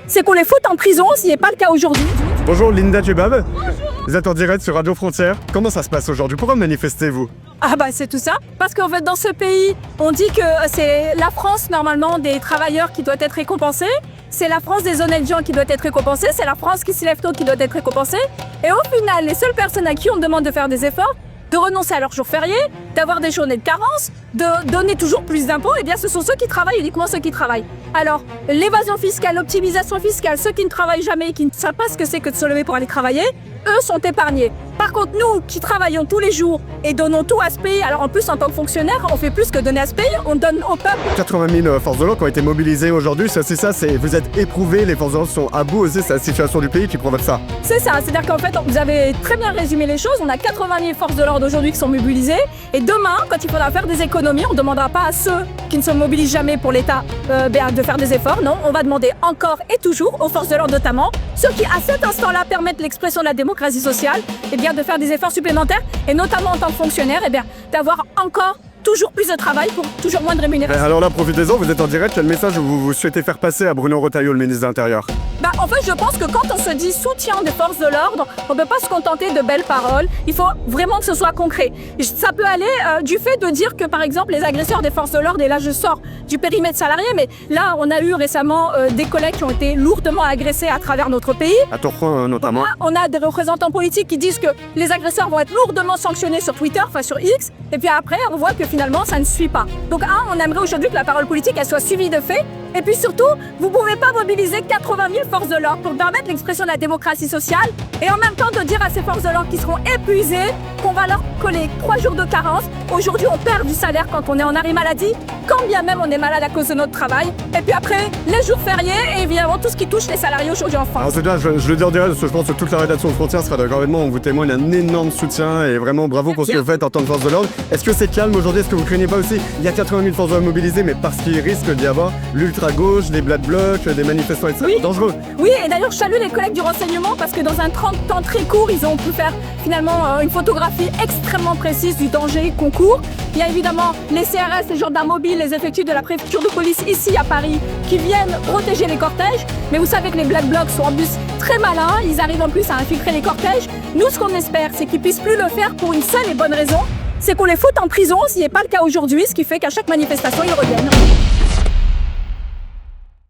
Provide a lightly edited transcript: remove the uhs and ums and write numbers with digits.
c'est qu'on les foute en prison, ce n'est pas le cas aujourd'hui. Bonjour Linda Djebab. Vous êtes en direct sur Radio Frontières. Comment ça se passe aujourd'hui? Pourquoi manifestez-vous? Ah bah c'est tout ça, parce qu'en fait dans ce pays, on dit que c'est la France normalement des travailleurs qui doit être récompensée, c'est la France des honnêtes gens qui doit être récompensée, c'est la France qui se lève tôt qui doit être récompensée. Et au final, les seules personnes à qui on demande de faire des efforts, de renoncer à leurs jours fériés, d'avoir des journées de carence, de donner toujours plus d'impôts, eh bien ce sont ceux qui travaillent, uniquement ceux qui travaillent. Alors, l'évasion fiscale, l'optimisation fiscale, ceux qui ne travaillent jamais et qui ne savent pas ce que c'est que de se lever pour aller travailler, eux sont épargnés. Par contre, nous qui travaillons tous les jours et donnons tout à ce pays, alors en plus en tant que fonctionnaire, on fait plus que donner à ce pays, on donne au peuple. 80 000 forces de l'ordre qui ont été mobilisées aujourd'hui, vous êtes éprouvés, les forces de l'ordre sont à bout aussi, c'est la situation du pays qui provoque ça. C'est ça, c'est-à-dire qu'en fait, vous avez très bien résumé les choses, on a 80 000 forces de l'ordre aujourd'hui qui sont mobilisées, et demain, quand il faudra faire des économies, on ne demandera pas à ceux qui ne se mobilisent jamais pour l'État de faire des efforts, non, on va demander encore et toujours aux forces de l'ordre notamment, ceux qui à cet instant-là permettent l'expression de la démocratie sociale, eh bien de faire des efforts supplémentaires, et notamment en tant que fonctionnaire, eh bien d'avoir encore toujours plus de travail pour toujours moins de rémunération. Alors là, profitez-en, vous êtes en direct, quel message vous souhaitez faire passer à Bruno Retailleau, le ministre de l'Intérieur? En fait, je pense que quand on se dit soutien des forces de l'ordre, on ne peut pas se contenter de belles paroles. Il faut vraiment que ce soit concret. Ça peut aller du fait de dire que, par exemple, les agresseurs des forces de l'ordre, et là je sors du périmètre salarié, mais là on a eu récemment des collègues qui ont été lourdement agressés à travers notre pays. À Tourcoing notamment. On a des représentants politiques qui disent que les agresseurs vont être lourdement sanctionnés sur Twitter, enfin sur X, et puis après on voit que finalement ça ne suit pas. Donc on aimerait aujourd'hui que la parole politique elle soit suivie de faits. Et puis surtout, vous ne pouvez pas mobiliser 80 000 forces de l'ordre pour permettre l'expression de la démocratie sociale et en même temps de dire à ces forces de l'ordre qui seront épuisées qu'on va leur coller 3 jours de carence. Aujourd'hui, on perd du salaire quand on est en arrêt maladie, quand bien même on est malade à cause de notre travail. Et puis après, les jours fériés et évidemment tout ce qui touche les salariés aujourd'hui en France. Alors c'est bien, je le dis en direct parce que je pense que toute la rédaction de Frontières sera d'accord avec moi. On vous témoigne un énorme soutien et vraiment bravo pour ce que vous faites en tant que force de l'ordre. Est-ce que c'est calme aujourd'hui? Est-ce que vous craignez pas aussi? Il y a 80 000 forces de l'ordre mobilisées, mais parce qu'il risque d'y avoir l'ultra-gauche, des Black Blocs, des manifestants, etc. Oui. Dangereux. Oui, et d'ailleurs je salue les collègues du renseignement parce que dans un temps très court, ils ont pu faire finalement une photographie extrêmement précise du danger qu'on court. Il y a évidemment les CRS, les gendarmes mobiles, les effectifs de la préfecture de police ici à Paris qui viennent protéger les cortèges. Mais vous savez que les Black Blocs sont en plus très malins, ils arrivent en plus à infiltrer les cortèges. Nous, ce qu'on espère, c'est qu'ils puissent plus le faire pour une seule et bonne raison, c'est qu'on les foute en prison, ce n'est pas le cas aujourd'hui, ce qui fait qu'à chaque manifestation, ils reviennent.